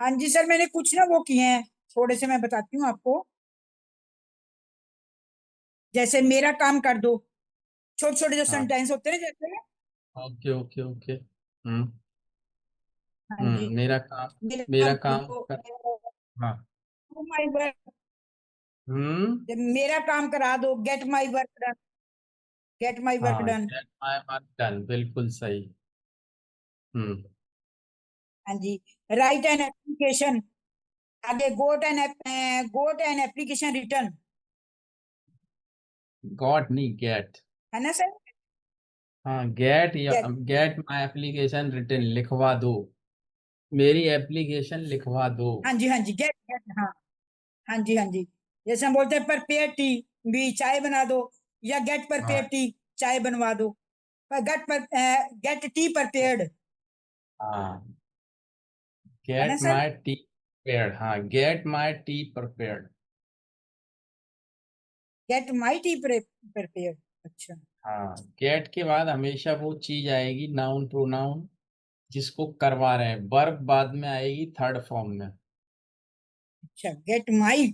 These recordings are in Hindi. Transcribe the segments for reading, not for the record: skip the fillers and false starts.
हाँ जी सर, मैंने कुछ ना वो किए हैं, थोड़े से मैं बताती हूँ आपको। जैसे मेरा काम कर दो, छोटे छोटे जो हाँ। सेंटेंस होते हैं ना, जैसे ओके ओके ओके। हम्म। हाँ जी, मेरा काम। मेरा मेरा काम कर काम दो, कर। हाँ। do my work, हम्म। मेरा काम करा दो, get my work done, get my work हाँ, done. Get my work done, बिल्कुल सही। हम्म। हाँ जी, राइट एन एप्लीकेशन, आगे got an application written, got नहीं गेट। है ना सर? हाँ, गेट या get, get my application written, लिखवा दो। मेरी एप्लीकेशन लिखवा दो। हाँ जी हाँ जी, गेट गेट, हाँ हाँ जी हाँ जी। जैसे हम बोलते हैं प्रिपेयर टी, भी चाय बना दो, या गेट प्रिपेयर हाँ। टी, चाय बनवा दो, पर गेट टी प्रिपेयर्ड, हाँ, है ना get sir? My tea prepared. हाँ, get my tea prepared. Get my tea prepared. अच्छा हाँ, गेट के बाद हमेशा वो चीज आएगी, नाउन प्रोनाउन, जिसको करवा रहे हैं। वर्ब बाद में आएगी थर्ड फॉर्म में। अच्छा, गेट माई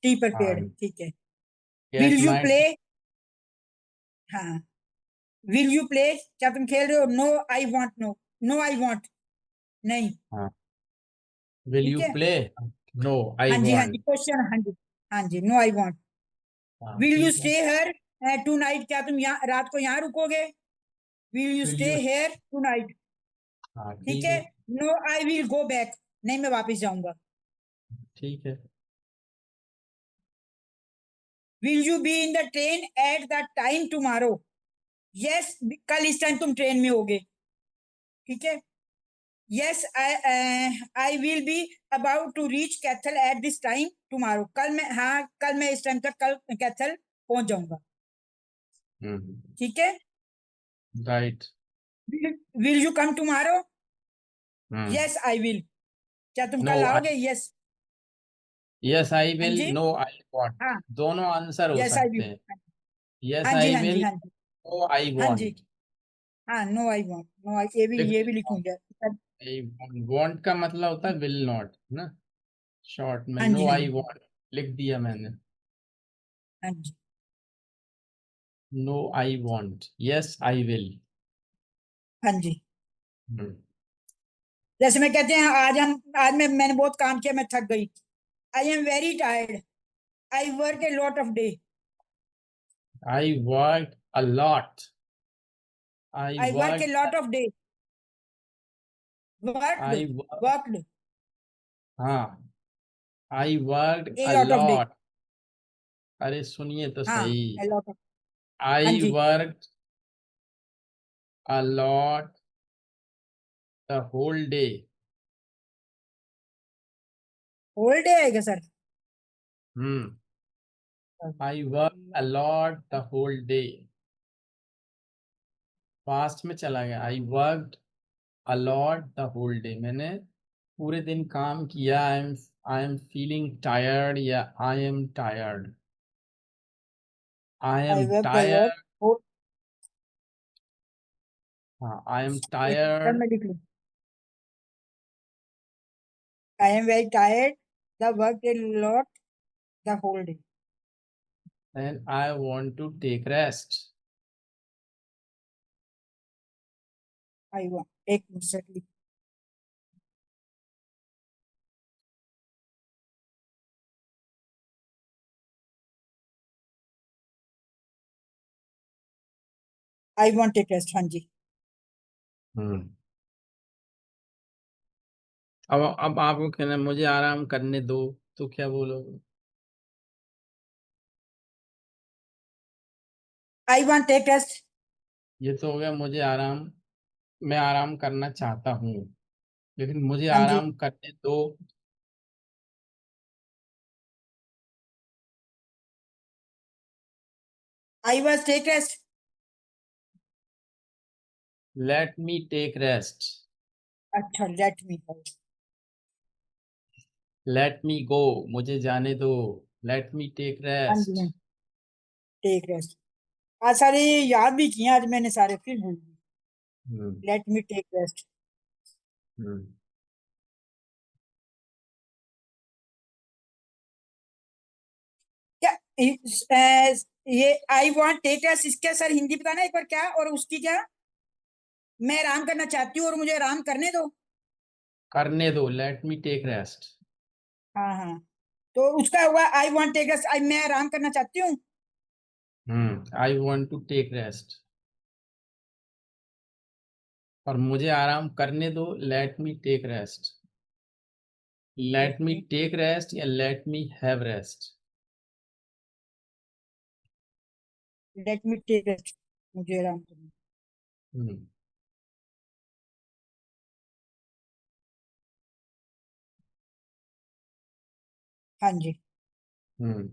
टी प्रिपेयर्ड, हाँ, ठीक है। Get will you my play, टी। हाँ, विल यू प्ले, क्या तुम खेल रहे हो? No I want, no, no I want, नहीं, हाँ, विल ठीक यू है। प्ले। नो, आई हाँ जी वांट। क्वेश्चन, हाँ जी, नो आई वॉन्ट। हाँ, विल यू ठीक है। स्टे हेयर टू नाइट, क्या तुम यहाँ रात को यहाँ रुकोगे? Will you will stay you. Here tonight, हाँ, ठीक ठीक है। है। No I will go back, नहीं मैं वापस जाऊंगा। ठीक है। Will you be in the train at the time tomorrow, yes, कल इस टाइम तुम ट्रेन में होगे, ठीक है। Yes I will be about to reach Kaithal at this time tomorrow, कल मैं, हाँ कल मैं इस टाइम तक कल कैथल पहुंच जाऊंगा, हम्म। ठीक है। Right. Will you come tomorrow, hmm. Yes I will, क्या तुम नो कल आओगे? आई। यस। यस आई हाँ विल, जी, नो आई वांट, हाँ, दोनों आंसर हो यस आई सकते विल, हैं। यस हाँ जी आई हाँ जी विल, हाँ जी नो आई हाँ जी, वांट। हाँ, नो आई वॉन्ट, नो आई, लिख ये भी देता हूँ। लिखूंगा सर। आई वांट का मतलब होता है विल नॉट ना, शॉर्ट में। हाँ नो जी हाँ आई जी वांट लिख दिया मैंने। हाँ जी no I want, yes I will. हाँ जी। हम्म। जैसे मैं कहते हैं, आज मैंने बहुत काम किया, मैं थक गई। I am very tired, I work a lot of day, I work a lot. I I work a work. Lot of day, worked, I work. Worked हाँ, I work a a lot of day, lot. अरे सुनिए तो हाँ, सही। ए लॉट ऑफ, हाँ आई जी। Work a lot the whole day. Whole day आएगा सर? हम्म। I work a lot the whole day. Past में चला गया। I worked a lot the whole day, मैंने पूरे दिन काम किया। आई एम फीलिंग टायर्ड, या I am tired. I I am work a lot, tired. हाँ, आई एम एक मिनट टायर्ड में लिख लूँ। I am very tired, the work a lot the whole day, and I want to take rest. I work, एक मिनट सर लिख, आई वांट टेक रेस्ट, हाँ जी। हम्म। अब आपको कहना है, मुझे आराम करने दो, तो क्या बोलोगे? आई वांट टेक रेस्ट, ये तो हो गया मुझे आराम, मैं आराम करना चाहता हूँ, लेकिन मुझे हाँ जी। आराम करने दो। I was take rest, let me take rest. अच्छा, let me, let me go, मुझे जाने दो। लेट मी टेक हाँ जी रेस्ट। हाँ, टेक रेस्ट। आज सारे याद भी किए, आज मैंने सारे फिर भूल गई। हम्म। Let me take rest. हम्म। ये आई वांट टेक रेस्ट, इसका सर हिंदी बताना एक बार क्या, और उसकी क्या? मैं आराम करना चाहती हूँ और मुझे आराम करने दो। करने दो, लेट मी टेक रेस्ट। हाँ हाँ, तो उसका हुआ आई वांट टेक रेस्ट, मैं आराम करना चाहती हूँ। I want to take rest, और मुझे आराम करने दो, let me take rest. Let me take rest या let me have rest? Let me take rest, मुझे आराम करना। हम्म हाँ जी। हम्म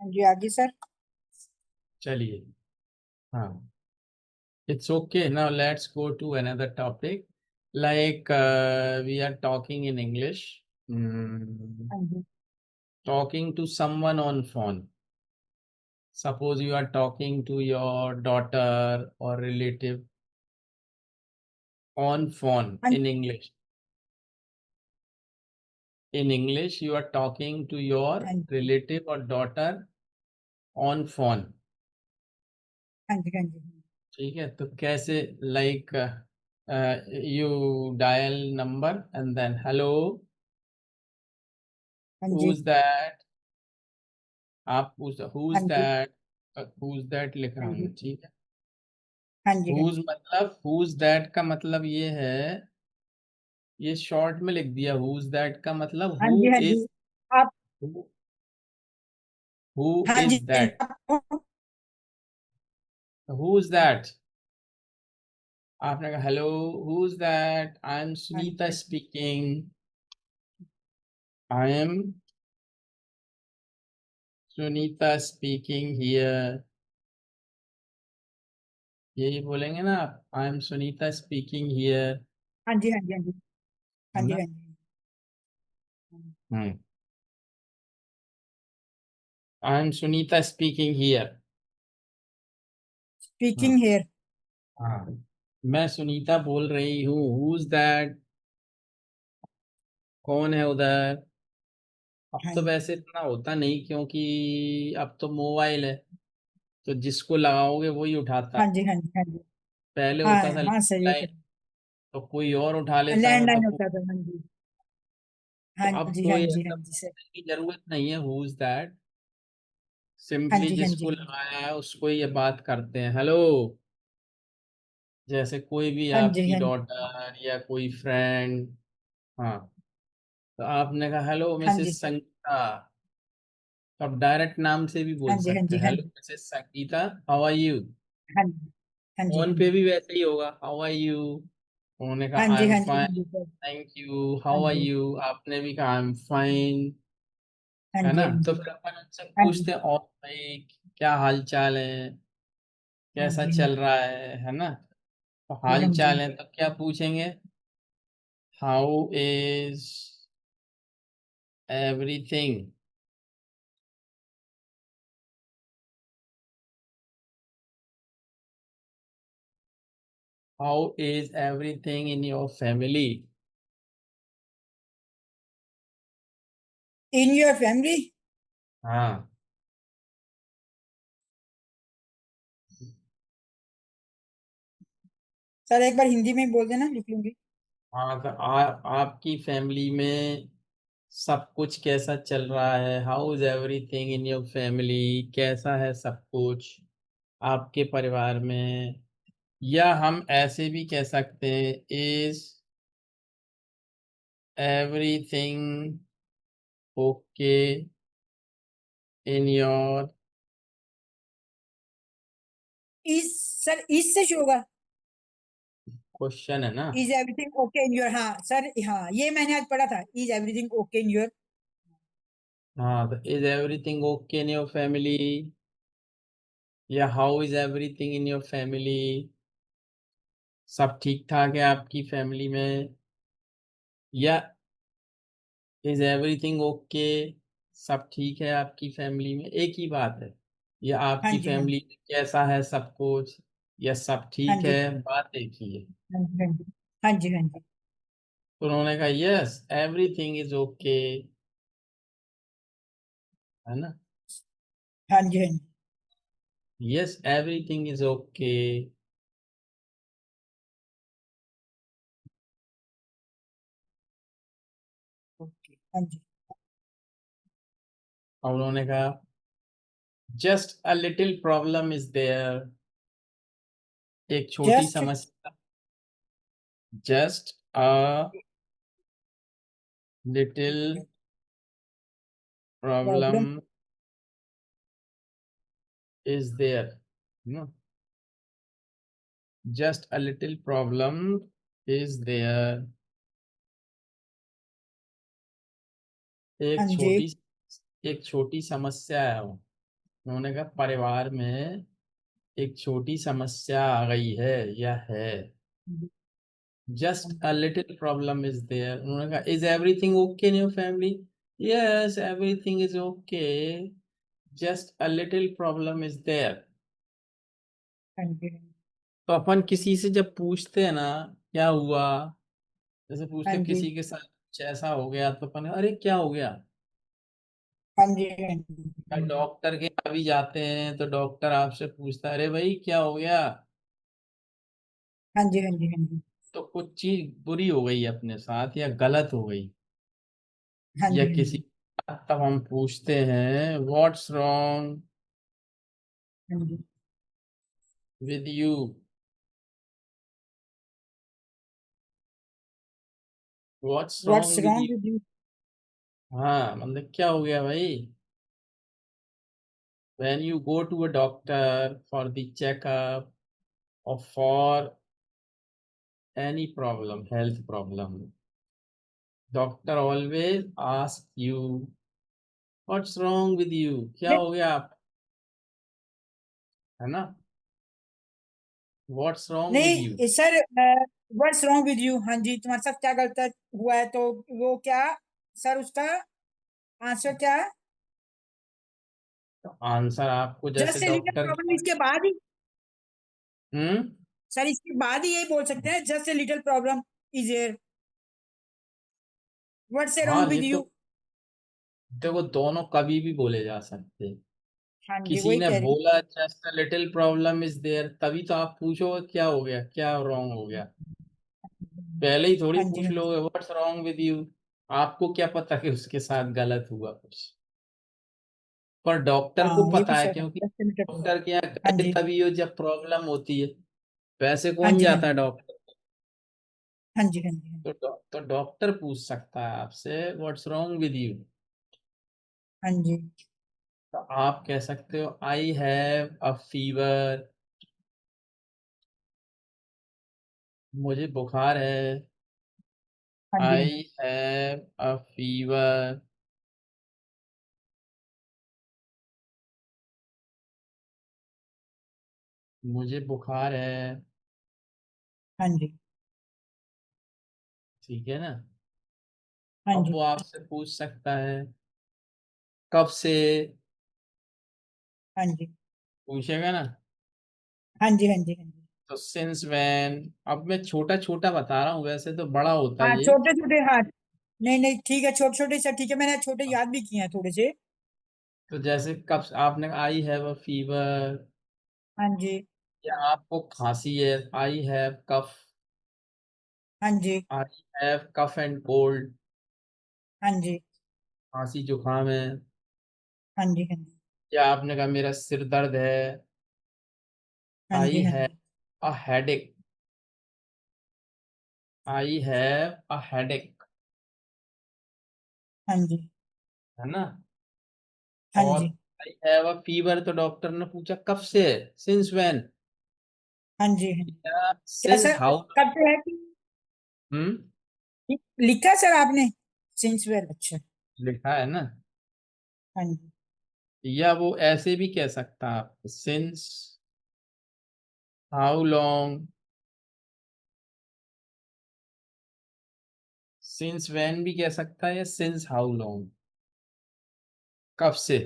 हाँ जी, आगे सर। चलिए, हाँ, it's okay. Now let's go to another topic. Like we are talking in English. हाँ जी। Talking to someone on phone. Suppose you are talking to your daughter or relative on phone हाँ in English. In English, you are talking to your हाँ जी। relative or daughter on phone. हाँ जी। हाँ जी। ठीक है, तो कैसे? Like you dial number and then hello, हाँ जी। who's that? आप पूछ हाँ who's ji. that, who's that लिख रहा हाँ हूँ जी। मैं, ठीक है। हाँ जी। हाँ who's जी। मतलब who's that का मतलब ये है, ये शॉर्ट में लिख दिया। who's that का मतलब हाँ जी। हाँ जी। आप। who, who हाँ जी। is that, आप। who's that। आपने कहा hello, who's that, I am हाँ Sunita ji. Speaking, I am Sunita speaking here, यही बोलेंगे ना आप, I am Sunita speaking here, हाँ जी। हाँ जी। हाँ जी। है हाँ जी। ना। हाँ जी। हम्म I am Sunita speaking here. Speaking here. हाँ, मैं सुनीता बोल रही हूँ, हुज दैट, कौन है उधर। अब हाँ तो जी। वैसे इतना होता नहीं, क्योंकि अब तो मोबाइल है, तो जिसको लगाओगे वही उठाता हाँ है। जी। हाँ जी। हाँ जी। पहले हाँ होता था हाँ, सही लैंडलाइन, है। तो कोई और उठा लेता था, तो लैंडलाइन होता था, हाँ जी। हाँ अब जी। तो हाँ ये जी। हाँ सब जी सर। की जरूरत नहीं है, हुज दैट। हाँ सिंपली जी। हाँ जी। जिसको हाँ जी। लगाया है उसको ये बात करते हैं, हेलो। जैसे कोई भी हाँ जी। आपकी हाँ जी। डॉटर या कोई फ्रेंड, हाँ, तो आपने कहा हेलो हाँ जी मिसेस सर। संगीता, तो आप डायरेक्ट नाम से भी हाँ बोल जी। हाँ सकते जी। हैं, हाँ हेलो जी। Mrs Sangeeta, how are you. हाँ जी। हाँ जी। फोन हाँ पे जी। भी वैसे ही होगा, हाउ आर यू। उन्होंने हाँ कहा आई जी। एम हाँ जी। फाइन, हाँ जी सर। थैंक यू, हाँ हाउ आर जी। यू, आपने भी कहा आई एम फाइन, हाँ है जी। ना। हाँ तो जी। फिर अपन उनसे हाँ जी। पूछते हैं, और भाई क्या हाल चाल है, हाँ कैसा जी। चल रहा है ना। तो हाँ हाल जी। चाल है तो क्या पूछेंगे, how is everything, how is everything in your family. In your family. हाँ, सर एक बार हिंदी में बोल देना, लिख लूंगी। हाँ, तो आपकी फैमिली में सब कुछ कैसा चल रहा है, how is everything in your family, कैसा है सब कुछ आपके परिवार में। या हम ऐसे भी कह सकते हैं, is everything okay in your. Is, sir is से शुरू होगा। क्वेश्चन है ना। Is everything okay in your, हाँ सर, हाँ ये मैंने आज पढ़ा था, is everything okay in your. हाँ, तो is everything okay in your family, या how is everything in your family, सब ठीक ठाक है आपकी फैमिली में, या इज एवरीथिंग ओके, सब ठीक है आपकी फैमिली में, एक ही बात है। या हाँ आपकी जी। हाँ फैमिली जी। में कैसा है सब कुछ, या सब हाँ ठीक जी। है, बात एक ही है। हाँ जी। हाँ जी। हाँ जी। हाँ जी। तो उन्होंने कहा यस एवरीथिंग इज ओके, है ना। हाँ जी, हाँ जी। Yes everything is okay. Okay, हाँ जी। और उन्होंने कहा just a little problem is there, एक छोटी जस्ट समस्या, just a little problem problem. Is there, no, just a little problem is there, हाँ एक जी, छोटी एक छोटी समस्या है वो। उन्होंने कहा परिवार में एक छोटी समस्या आ गई है या है। Just a little problem is there, उन्होंने कहा is everything okay in your family, yes everything is okay, just a little problem is there. हाँ जी, तो अपन किसी से जब पूछते हैं ना क्या हुआ, जैसे हाँ पूछते जी, किसी के साथ कुछ ऐसा हो गया तो अपन अरे क्या हो गया। हाँ जी, हाँ जी, अब डॉक्टर के यहाँ भी जाते हैं तो डॉक्टर आपसे पूछता है अरे भाई क्या हो गया, हाँ जी, हाँ जी, हाँ जी, तो कुछ चीज बुरी हो गई अपने साथ या गलत हो गई हाँ या जी, हाँ किसी, जी, तब हम पूछते हैं व्हाट्स रॉन्ग हाँ जी। With you, what's what's wrong with you. Wrong with you. हाँ मतलब क्या हो गया भाई। when you go to a doctor for the checkup or for any problem, health problem, doctor always asks you what's wrong with you, क्या नहीं, हो गया आप, है ना, what's wrong with you। नहीं sir, what's wrong with you, हाँ जी, तुम्हारे साथ क्या गलत हुआ है, तो वो क्या, सर उसका आंसर क्या है? तो आंसर आपको जैसे just a little doctor problem, इसके बाद ही, हम्म, सर इसके बाद ही यही बोल सकते हैं, just a little problem is here, what's a हाँ रॉन्ग ये विद तो यू। देखो दोनों कभी भी बोले जा सकते हैं। हाँ जी, किसी वही ने कह रही बोला just a little problem is there तभी तो आप पूछोगे क्या हो गया, क्या रॉन्ग हो गया, हूँ। पहले ही थोड़ी हाँ जी, पूछ हाँ जी, लोगे व्हाट्स रॉन्ग विद यू। आपको क्या पता कि उसके साथ गलत हुआ कुछ, पर डॉक्टर को हाँ ये भी पता है सर है, क्योंकि just a little problem. Doctor के यहाँ हाँ गए जी, तभी हो जब प्रॉब्लम होती है, वैसे हाँ कौन जी, हाँ जाता है जी, डॉक्टर। हाँ जी, हाँ जी, तो डॉक्टर पूछ सकता है आपसे व्हाट्स रॉन्ग विद यू। हाँ जी, तो आप कह सकते हो आई हैव अ फीवर, मुझे बुखार है, हाँ जी, हाँ I ji, have a fever, मुझे बुखार है, हाँ जी, ठीक है ना। हाँ अब जी, वो आपसे पूछ सकता है कब से, हाँ जी, पूछेगा ना। हाँ जी, हाँ जी, हाँ जी। तो सिंस व्हेन, अब मैं छोटा छोटा बता रहा हूँ वैसे तो बड़ा होता है हाँ, ये। छोटे छोटे, हाँ। नहीं नहीं, ठीक है, छोटे छोटे सर, ठीक है, मैंने छोटे याद भी किए हैं थोड़े से। तो जैसे कब आपने आई हैव अ फीवर, हाँ जी, या आपको खांसी है आई हैव कफ, हाँ जी, I have cough and cold, हाँ जी, खांसी जुकाम है, हाँ जी, हाँ जी, या आपने कहा मेरा सिर दर्द है, हाँ आई जी, हाँ हैव जी, a headache, I have a headache, हाँ जी, है ना। हाँ और जी, आई हैव अ फीवर तो डॉक्टर ने पूछा कब से है, सिंस व्हेन, हाँ जी, हाँ जी। या क्या सिंस सर, हाउ। कब से है कि हम्म, लिखा है सर आपने? सिंसवेयर, अच्छा। लिखा है ना। हाँ जी, या वो ऐसे भी कह सकता है आप since how long, since when भी कह सकता है या सिंस हाउ लॉन्ग, कब से,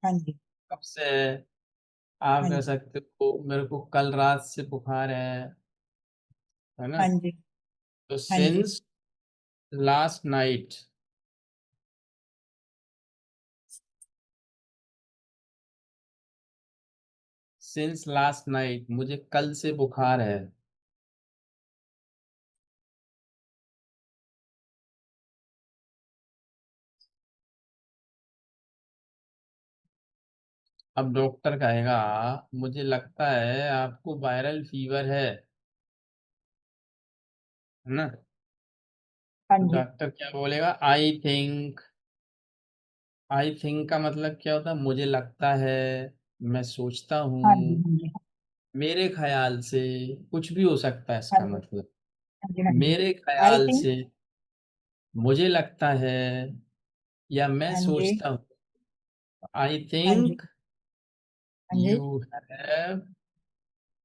हाँ जी, कब से है, आप हाँ कह जी। सकते हो मेरे को कल रात से बुखार है ना। हाँ जी। तो हाँ जी। Since last night, since last night मुझे कल से बुखार है। अब डॉक्टर कहेगा मुझे लगता है आपको वायरल फीवर है ना। हाँ तो जी। डॉक्टर क्या बोलेगा, आई थिंक। आई थिंक का मतलब क्या होता है, मुझे लगता है, मैं सोचता हाँ जी। हूँ, हाँ जी। मेरे ख्याल से। कुछ भी हो सकता है हाँ इसका जी। मतलब। हाँ जी। हाँ जी। मेरे आई ख्याल थिंक। से, मुझे लगता है, या मैं हाँ जी। सोचता हूँ। आई हाँ जी। थिंक हाँ जी। You have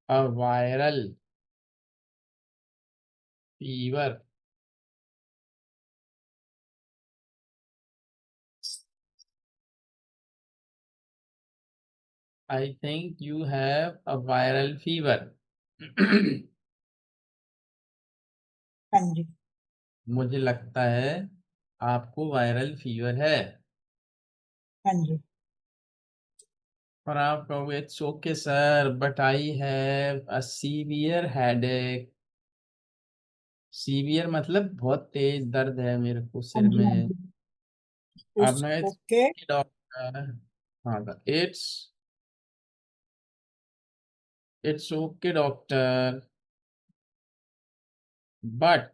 a viral fever. I think you have a viral fever. हाँ जी। मुझे लगता है आपको वायरल फीवर है। हाँ जी। और आप कहोगे it's okay sir but I have a severe headache. Severe मतलब बहुत तेज दर्द है मेरे को हाँ सिर जी। हाँ में। जी। इट्स आपने ओके। डॉक्टर, हाँ, it's it's okay doctor but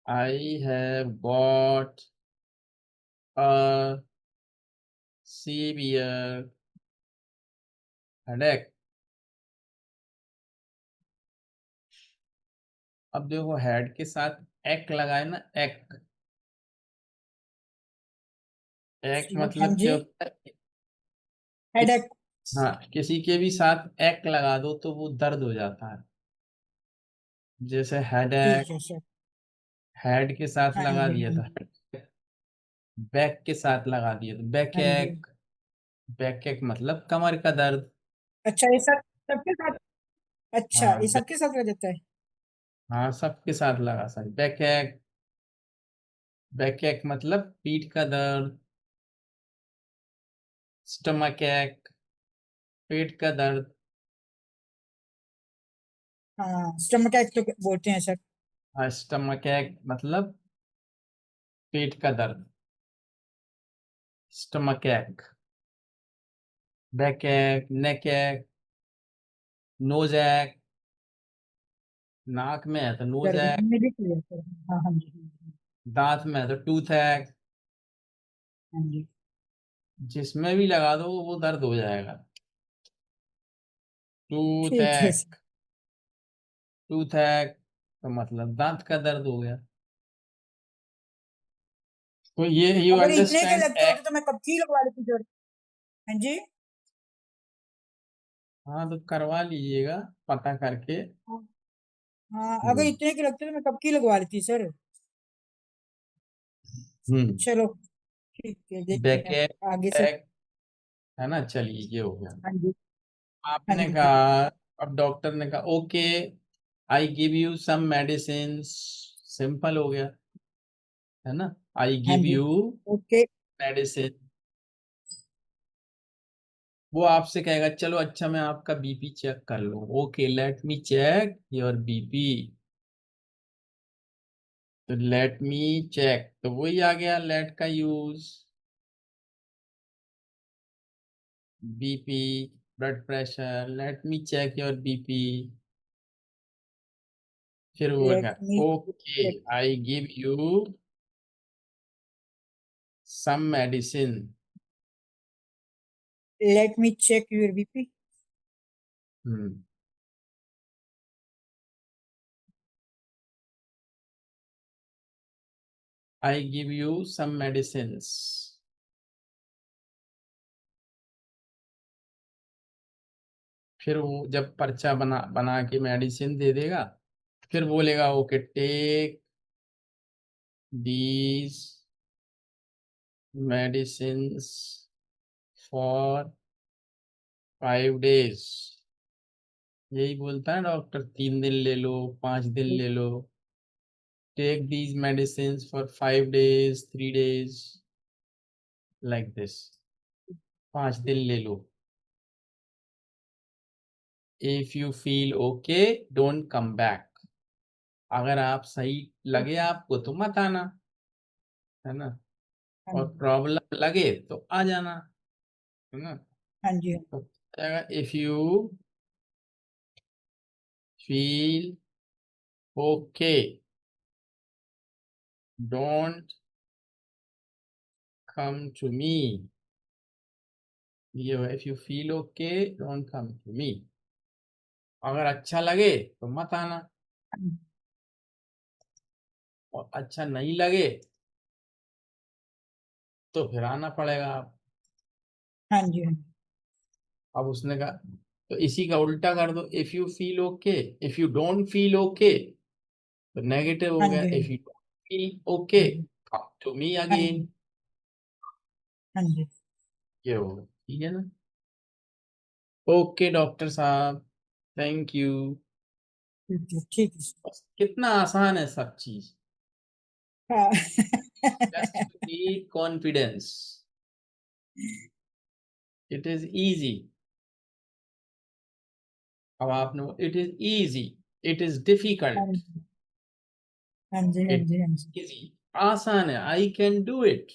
I have got a severe headache. अब देखो हेड के साथ एक लगाए ना, एक। एक हाँ मतलब क्या जी। होता है कि, हेडेक। हाँ, किसी के भी साथ एक लगा दो तो वो दर्द हो जाता है। जैसे ठीक हेडेक, है सर। हेड के साथ हाँ लगा जी। दिया हाँ था, जी। बैक के साथ लगा दिया तो बैक हाँ जी। एक। बैक एक मतलब कमर का दर्द। अच्छा, ये सब सबके साथ। अच्छा, हाँ ये सबके साथ रह जाता है। हाँ, सबके साथ लगा सकते बैक एक। बैक एक मतलब पीठ का दर्द। स्टमक एक, पेट का दर्द। हाँ, स्टमक एच तो बोलते हैं सर। स्टमक एक मतलब पेट का दर्द। स्टमक एक, बैक एक, नेक एक, नोज एक। नाक में है तो नोज एक। गर्दन में भी क्लियर सर। हाँ हाँ जी। दांत में है तो टूथ एक। हाँ जी। जिसमें भी लगा दो वो दर्द हो जाएगा। टूथ ठीक है सर। एक। टूथ एक तो मतलब दांत का दर्द हो गया। तो ये यू अगर इतने के अंडरस्टैंड लगते होते एक। तो मैं कब की लगवा लेती सर। हाँ जी। हाँ तो करवा लीजिएगा पता करके। हाँ। हाँ, अगर हम्म। इतने के लगते तो मैं कब की लगवा लेती सर। हम्म। चलो, ठीक है, देखते बैक हैं आगे से। एक है ना, चलिए ये हो गया। हाँ जी। हाँ आपने जी। कहा, अब डॉक्टर ने कहा okay I give you some medicine. Simple हो गया, है ना। आई हाँ गिव जी। You okay. मेडिसिन। वो आपसे कहेगा चलो अच्छा मैं आपका बीपी चेक कर लूं। Okay let me check your BP. तो लेट मी चेक तो वही आ गया लेट का use. BP, blood pressure, let me check your BP. फिर वो लेट बोलेगा me okay check. I give you some medicine. Let me check your BP. हम्म। I give you some medicine. फिर वो जब पर्चा बना बना के मेडिसिन दे देगा, फिर बोलेगा okay take these medicine for 5 days, यही बोलता है डॉक्टर, 3 दिन ले लो, 5 दिन ले लो। Take these medicine for 5 days, 3 days, like this. 5 दिन ले लो। If you feel okay don't come back. अगर आप सही लगे आपको तो मत आना, है ना। हाँ और जी, प्रॉब्लम लगे तो आ जाना, है ना। हाँ जी, तो if you feel okay don't come to me. ये if you feel okay don't come to me. अगर अच्छा लगे तो मत आना, हाँ और अच्छा नहीं लगे तो फिर आना पड़ेगा आप। हाँ जी, हाँ जी, अब उसने कहा, तो इसी का उल्टा कर दो, if you feel okay, if you don't feel okay तो नेगेटिव हो हाँ गया, जी, if you don't feel okay हाँ जी, कम टू मी हाँ अगेन। जी, हाँ जी, ये होगा, ठीक है ना। ओके डॉक्टर साहब, थैंक यू। ठीक है, ठीक है। बस कितना आसान है सब चीज, हाँ just need confidence. It is easy. अब आपने, it is easy, it is हाँ डिफिकल्ट, जी, हाँ जी, हाँ इट जी, हाँ जी, इजी, आसान है, आई कैन डू इट,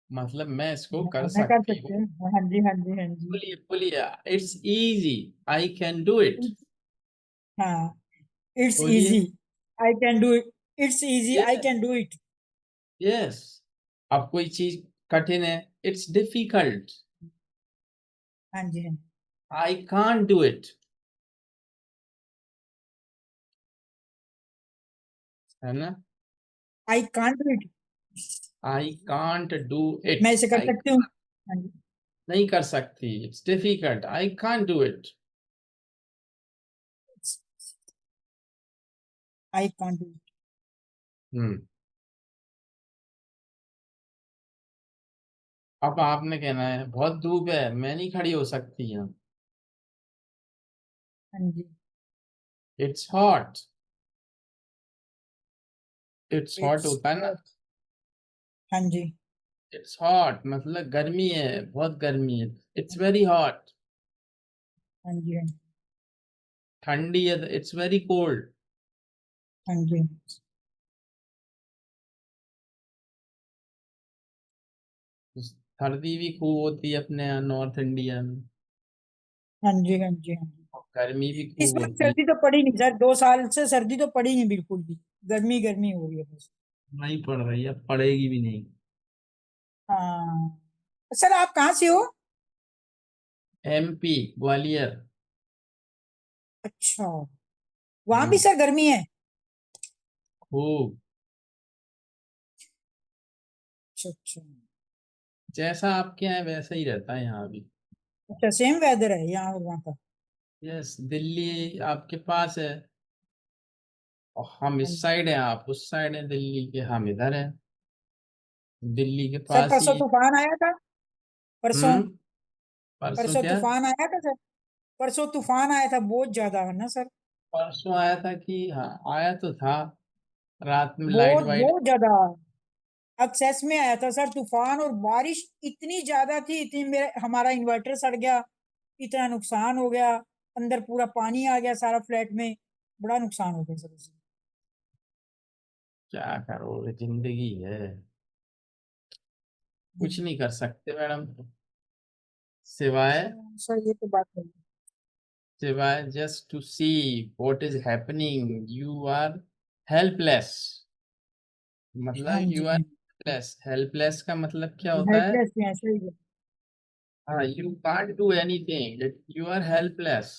मतलब मैं इसको कर मैं कर सकती सकते हूँ। हैं। हाँ जी, हाँ जी, हाँ जी। बोलिए बोलिए, it's easy, I can do it. हाँ, इट्स बोलिए। Easy, I can do it. It's easy, I yes, can do it. Yes. अब कोई चीज कठिन है, इट्स डिफिकल्ट, हाँ जी, हाँ जी, आई कांट डू इट, है ना। आई can't do it. I can't do मैं इट, इसे कर आई सकती हूँ। हाँ जी, नहीं कर सकती, it's difficult, I can't do it. I can't do it. हम्म। अब आपने कहना है बहुत धूप है, मैं नहीं खड़ी हो सकती यहाँ। हाँ जी, it's hot, it's hot it's होता है ना। हॉट। हाँ जी, इट्स हॉट मतलब गर्मी है, बहुत गर्मी है, इट्स वेरी हॉट। हाँ जी, हाँ जी, ठंडी है तो इट्स वेरी कोल्ड। हाँ जी, सर्दी भी खूब होती है अपने यहाँ नॉर्थ इंडिया में, हाँ जी, हाँ जी, हाँ जी। और गर्मी भी इस खूब बार होती है। सर्दी तो पड़ी नहीं सर, 2 साल से सर्दी तो पड़ी नहीं बिल्कुल भी। गर्मी गर्मी हो रही है बस। नहीं पड़ रही है, पड़ेगी भी नहीं। हाँ, सर आप कहाँ से हो? एमपी, ग्वालियर। अच्छा, वहां भी हम्म, सर गर्मी है? खूब। अच्छा अच्छा। जैसा आपके यहाँ है, वैसा ही रहता है यहाँ भी। अच्छा, सेम वेदर है यहाँ और वहाँ का? यस, दिल्ली आपके पास है, और हम हाँ इस जी। साइड हैं, आप उस साइड हैं दिल्ली के, हम इधर हैं, दिल्ली के सर पास ही परसों है। तूफान आया था। परसों, हम्म। परसों परसों क्या? तूफान आया था सर। परसों तूफान आया था, बहुत ज्यादा है ना सर। परसों आया था कि, हाँ आया तो था, रात में लाइट बहुत वाइट। बहुत ज्यादा एक्सेस में आया था सर तूफान, और बारिश इतनी ज्यादा थी, इतनी मेरा हमारा इन्वर्टर सड़ गया, इतना नुकसान हो गया, अंदर पूरा पानी आ गया सारा फ्लैट में। बड़ा नुकसान हो गया सर उससे। क्या करोगे, जिंदगी है, कुछ हम्म। नहीं कर सकते मैडम, सिवाय, हाँ, सर ये तो बात है। सिवाय just to see what is happening, you are helpless, हाँ मतलब जी, यू आर हेल्पलेस। हेल्पलेस का मतलब क्या होता है? हेल्पलेस हैं, सही है। हाँ, you can't do anything, you are helpless.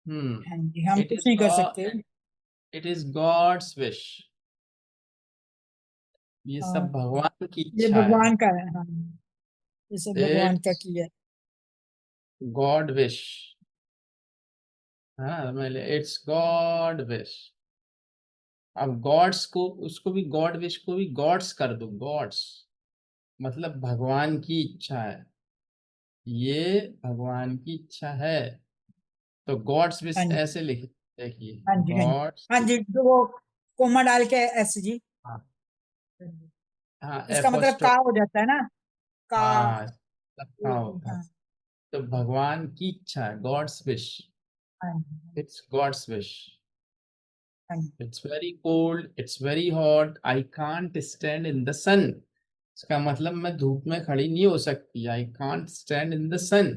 हाँ जी, हम इट कुछ इज नहीं कर सकते। God, it is God's wish, ये हाँ, सब भगवान की ये इच्छा है। भगवान का है। हाँ, ये सब भगवान का इट्स किया है। गॉड विश, हाँ मैं, इट्स गॉड विश। अब गॉड्स को, उसको भी गॉड विश को भी गॉड्स कर दो, गॉड्स मतलब भगवान की इच्छा है, ये भगवान की इच्छा है। तो गॉड्स विश हाँ जी, ऐसे लिखे, देखिए हाँ जी, हाँ जी, गॉड्स। हाँ जी, जो वो कोमा डाल के एस जी। हाँ हाँ जी। हाँ, इसका मतलब का एपोस्ट्रोफ। हो जाता है ना, का। हाँ, सबका होता है। हाँ, तो भगवान की इच्छा है, गॉड्स विश। हाँ जी, इट्स गॉड्स विश। हाँ जी। It's very cold, it's very hot, I can't stand in the sun. इसका मतलब मैं धूप में खड़ी नहीं हो सकती, I can't stand in the sun.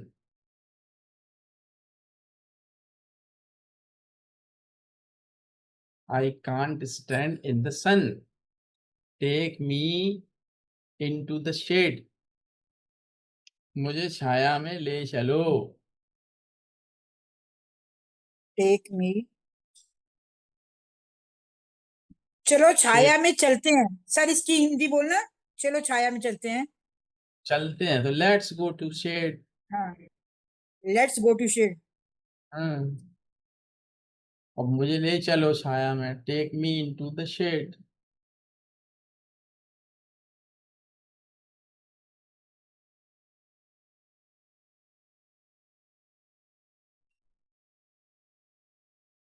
I can't stand in the sun, take me into the shade. मुझे छाया में ले चलो। टेक मी, चलो शेड, छाया में चलते हैं। सर इसकी हिंदी बोलना, चलो छाया में चलते हैं। चलते हैं तो लेट्स गो टू शेड। हाँ, लेट्स गो टू शेड। हाँ, अब मुझे ले चलो छाया में, take me into the shade.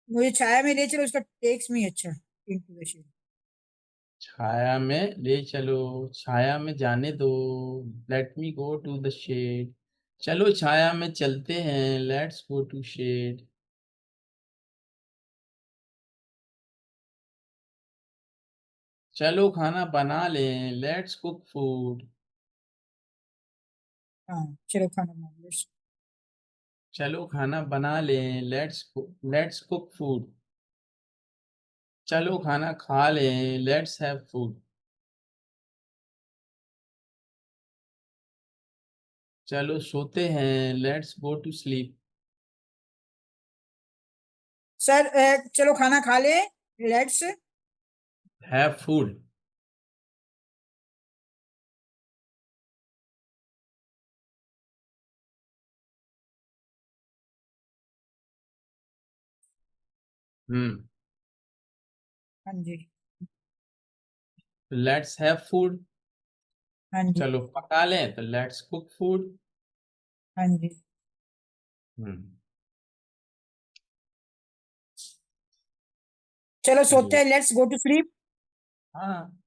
मुझे छाया में ले चलो, उसका टेक्स मी अच्छा, इनटू द शेड। छाया में ले चलो, छाया में जाने दो, let me go to the shade. चलो छाया में चलते हैं, लेट्स गो टू शेड। चलो खाना बना लें, लेट्स कुक फूड। हाँ, चलो खाना बना लो। चलो खाना बना लें, लेट्स कुक फूड। चलो खाना खा लें, लेट्स हैव फूड। चलो सोते हैं, let's go to sleep. Sir चलो खाना खा ले, लेट्स। Have food. हम्म, हाँ जी, लेट्स हैव फूड। हाँ जी, चलो पका लें तो लेट्स कुक फूड। हाँ जी। हम्म, चलो सोते चलिए। हैं, लेट्स गो टू स्लीप। हाँ,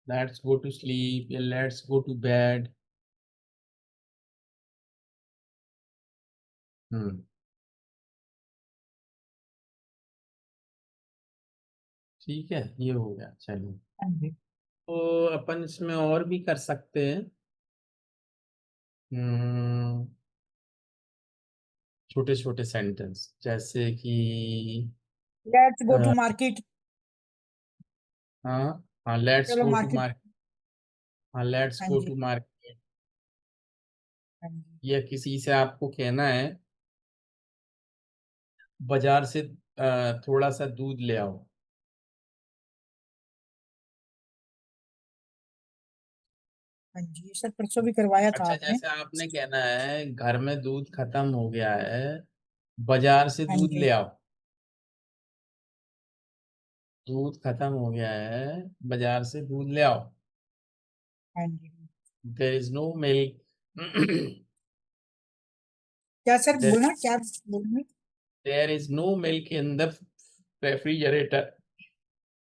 लेट्स गो टू स्लीप या लेट्स गो टू बेड। हम्म, ठीक है, ये हो गया। चलिए, हाँ जी, तो अपन इसमें और भी कर सकते हैं। छोटे छोटे सेंटेंस, जैसे कि let's go to a, market. हाँ हाँ, लेट्स चलो गो टू मार्केट। मार्केट। हाँ, लेट्स हाँ गो जी, टू मार्केट। हाँ जी, या किसी से आपको कहना है बाजार से थोड़ा सा दूध ले आओ। हाँ जी, ये सर परसों भी करवाया था अच्छा, आपने। जैसे आपने कहना है घर में दूध खत्म हो गया है, बाजार से हाँ दूध जी, ले आओ। दूध खत्म हो गया है, बाजार से दूध ले आओ। हाँ जी। There is no milk. क्या सर बोलना, क्या बोलना? There is no milk in the refrigerator.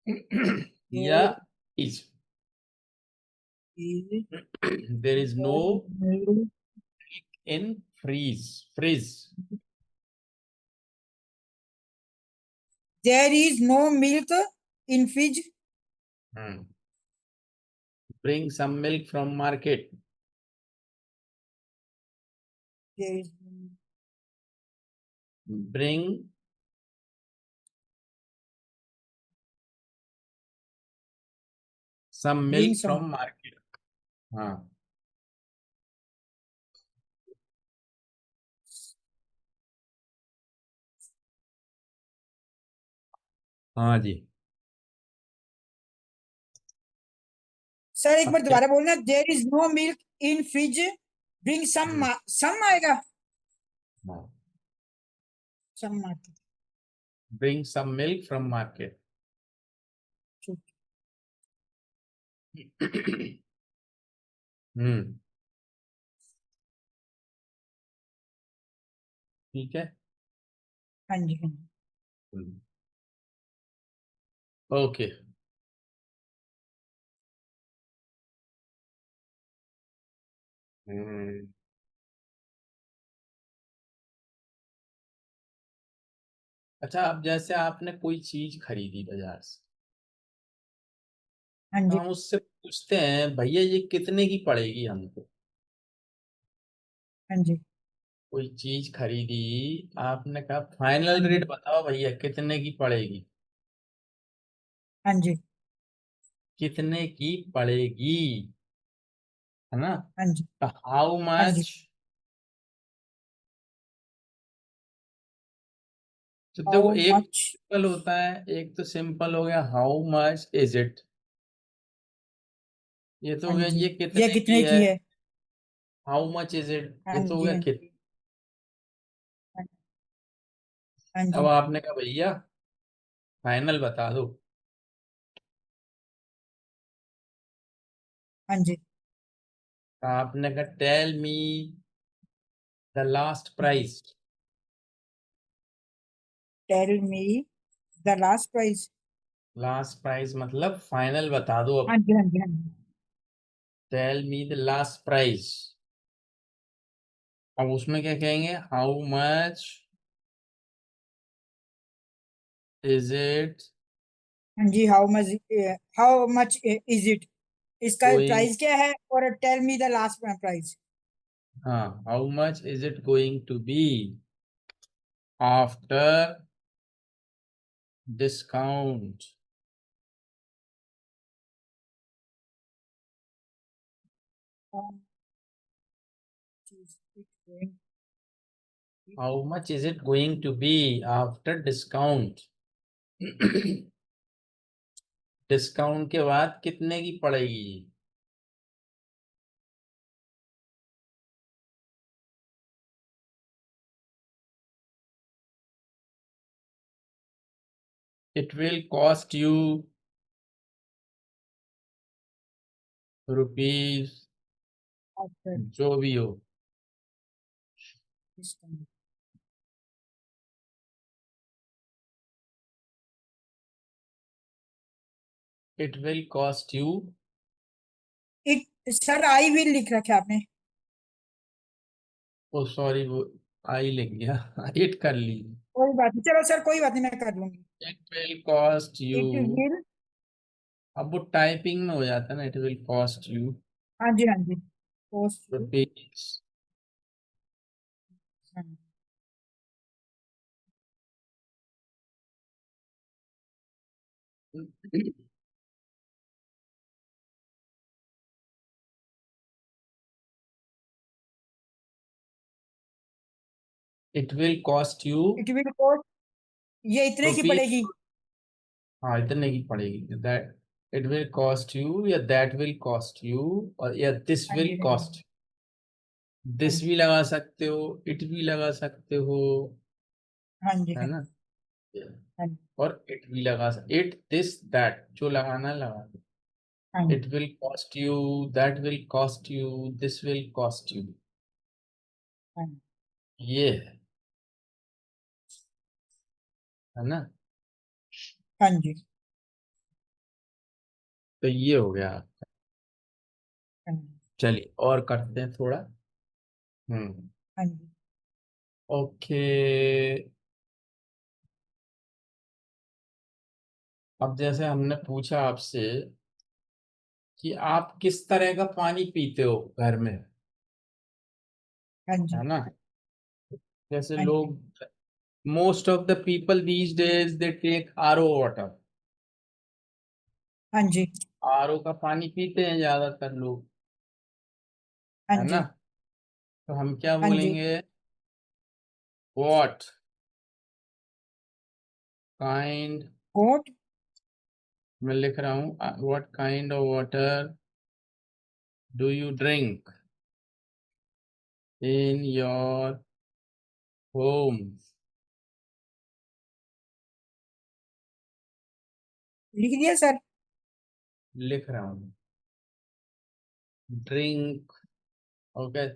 या there is, is there is no no in fridge. There is no milk in fridge. Bring some milk from market. There is bring some bring milk some. From market. हाँ हाँ जी। सर एक अब बार क्या? दोबारा बोलना, there is no milk in fridge, bring some आएगा। Some market. Bring some milk from market. हम्म, ठीक है। हाँ जी, हाँ जी, ओके। अच्छा, अब जैसे आपने कोई चीज खरीदी बाजार से, हाँ तो जी, हम उससे पूछते हैं भैया ये कितने की पड़ेगी हमको। हाँ जी, कोई चीज खरीदी, आपने कहा हाँ फाइनल जी, रेट बताओ भैया कितने की पड़ेगी। हाँ जी, कितने की पड़ेगी, है ना। हाँ जी, हाउ हाँ जी। मच। तो देखो, हाउ एक मच। सिंपल होता है, एक तो सिंपल हो गया हाउ मच इज इट। ये तो हाँ हो गया जी, ये ये कितने की कितने है। की है। हाउ मच इज इट, हाँ ये तो हो जी, गया हाँ कित। जी, हाँ हाँ अब जी, आपने कहा भैया फाइनल बता दो। हाँ जी, तो आपने कहा टेल मी द लास्ट हाँ जी। Price. Tell me the last price. Last price मतलब फाइनल बता दो हाँ अब। जी, हाँ जी, हाँ जी, tell me the last price. अब उसमें क्या कहेंगे, हाउ मच इज इट हाँ जी। हाउ मच इज इट, इसका गोइंग। प्राइस क्या है, और tell me the last price. हाँ, how much is it going to be after discount. How much is it going to be after discount. Discount के बाद कितने की पड़ेगी। It will cost you rupees, after जो भी हो। Discount. It will cost you. It, sir I will लिख रखा है आपने। ओ सॉरी, वो आई लिख गया। इट कर ली। कोई बात नहीं, चलो सर, कोई बात नहीं, मैं कर लूंगी। It will cost you. It will. अब वो टाइपिंग में हो जाता है ना, इट विल कॉस्ट यू हाँ जी, हाँ जी, कॉस्ट यू। रुपीज। हाँ it will cost you it will cost, ये इतने की रुपीज। पड़ेगी। हाँ, इतने की पड़ेगी। That it will cost you, या दैट विल कॉस्ट यू, और या दिस हाँ विल जी, हाँ जी, कॉस्ट। हाँ दिस जी, भी लगा सकते हो, इट भी लगा सकते हो, हाँ जी, है हाँ ना। जी, हाँ जी, और इट भी लगा सकते, इट दिस दैट जो लगाना है लगा दो। हाँ जी, it will cost you, that will cost you, this will cost you. हाँ जी, ये है ना। हाँ जी, तो ये हो गया। हाँ जी, चलिए और करते हैं थोड़ा। हम्म। हाँ जी, ओके। अब जैसे हमने पूछा आपसे कि आप किस तरह का पानी पीते हो घर में, हाँ जी, है ना। जैसे हाँ जी, लोग, most of the people these days they take RO water. हाँ जी, आरओ का पानी पीते हैं ज्यादातर लोग, हाँ है ना। जी, तो हम क्या हाँ जी। बोलेंगे, व्हाट काइंड। गोट। मैं लिख रहा हूँ, what kind of water do you drink in your home. लिख दिया सर। लिख रहा हूँ ड्रिंक। ओके।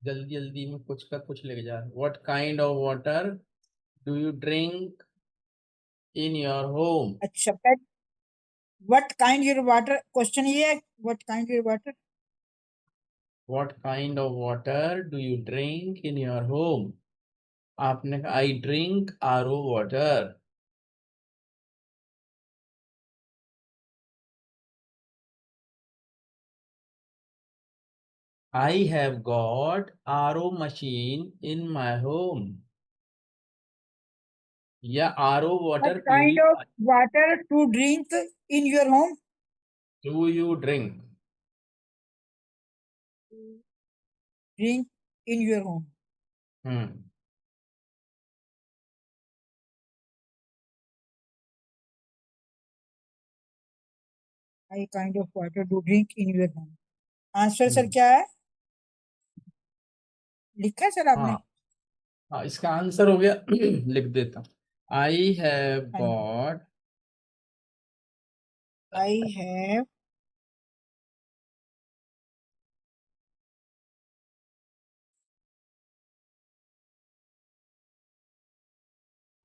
जल्दी जल्दी में कुछ का कुछ लेके जा। What kind of water do you drink in your home? अच्छा, what kind your water, question ये है, what kind your water. What kind of water do you drink in your home? आपने कहा I drink RO water. I have got RO machine in my home. या RO what water kind of purify water to drink in your home. do you drink? Drink in your home. Hmm I kind of water to drink in your home. Answer sir हम्म क्या है, लिखा है सर आपने? हाँ हाँ, इसका आंसर हो गया। लिख देता हूँ। आई हैव हाँ जी। Got I have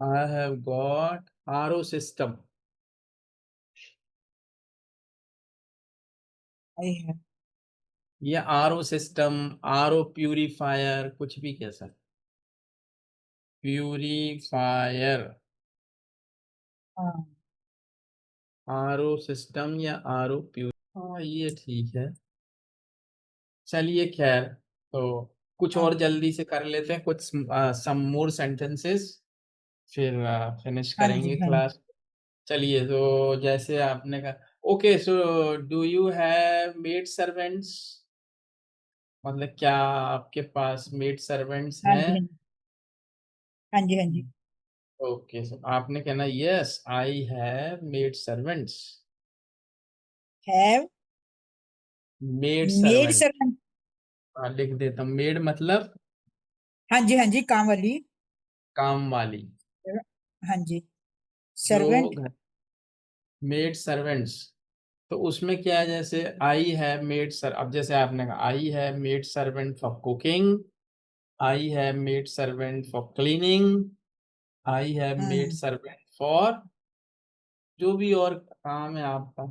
I have got RO system. I have या RO सिस्टम, RO प्यूरिफायर, कुछ भी कह सकते। प्यूरिफायर, हाँ RO सिस्टम या RO हाँ ये ठीक है। चलिए खैर, तो कुछ हाँ और जल्दी से कर लेते हैं, कुछ सम मोर सेंटेंसेस, फिर फिनिश हाँ जी करेंगे हाँ जी। क्लास। चलिए, तो जैसे आपने कहा, okay so do you have made servants? मतलब क्या आपके पास मेड सर्वेंट्स हाँ हैं? जी हाँ जी हाँ जी। ओके, सो आपने कहना yes I have made servants. Have made maid servant, servant. लिख देता हूँ। मेड मतलब हाँ जी, काम वाली। काम वाली। हाँ जी, जो सर्वेंट। मेड सर्वेंट्स, तो उसमें क्या है, जैसे आई हैव मेड सर, अब जैसे आपने कहा I have maid servant for cooking, I have maid servant for cleaning, I have made hmm. Servant for जो भी और काम है आपका।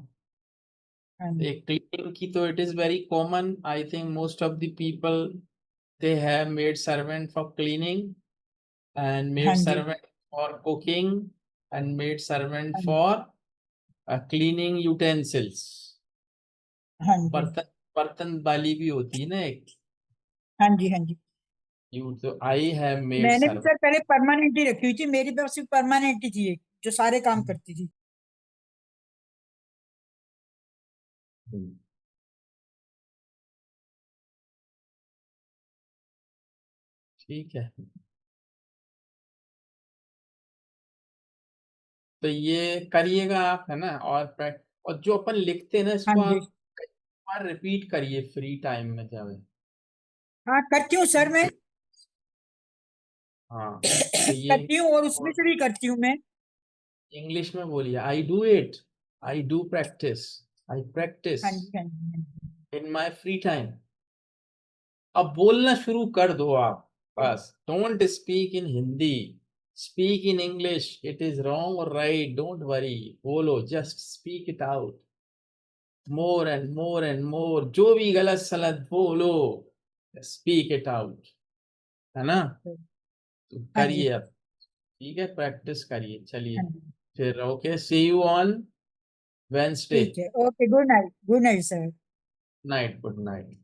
हाँ जी एक क्लीनिंग की तो it is very common, I think most of the people they have maid servant for cleaning and हाँ मेड जी servant for cooking and maid servant हाँ जी फॉर क्लीनिंग यूटेंसिल्स। हाँ जी बर्तन, बर्तन वाली भी होती है ना एक। हाँ जी हाँ जी। यू तो आई हैव मेड मैंने भी सर्वेंट। सर पहले परमानेंट ही रखी हुई थी, मेरी पास सिर्फ परमानेंट ही थी एक, जो सारे काम करती थी। ठीक है, तो ये करिएगा आप, है ना? और जो अपन लिखते हैं ना, हाँ इसको जी। आप कई बार रिपीट करिए फ्री टाइम में जब। हाँ करती हूँ सर मैं। हाँ, तो ये करती हूँ, और उसमें से भी करती हूँ मैं। इंग्लिश में बोलिए, I do it, I do practice, I practice हाँ जी हाँ जी हाँ जी। In my free time. अब बोलना शुरू कर दो आप, बस don't speak in Hindi, speak in English. It is wrong और राइट, डोंट वरी, बोलो, just speak it out, more and more and more. जो भी गलत सलत बोलो, स्पीक इट आउट, है ना? तो हाँ जी करिए अब, ठीक है, प्रैक्टिस करिए। चलिए, हाँ जी। फिर okay, see you on Wednesday ठीक है, okay, good night, good night sir. Night, good night.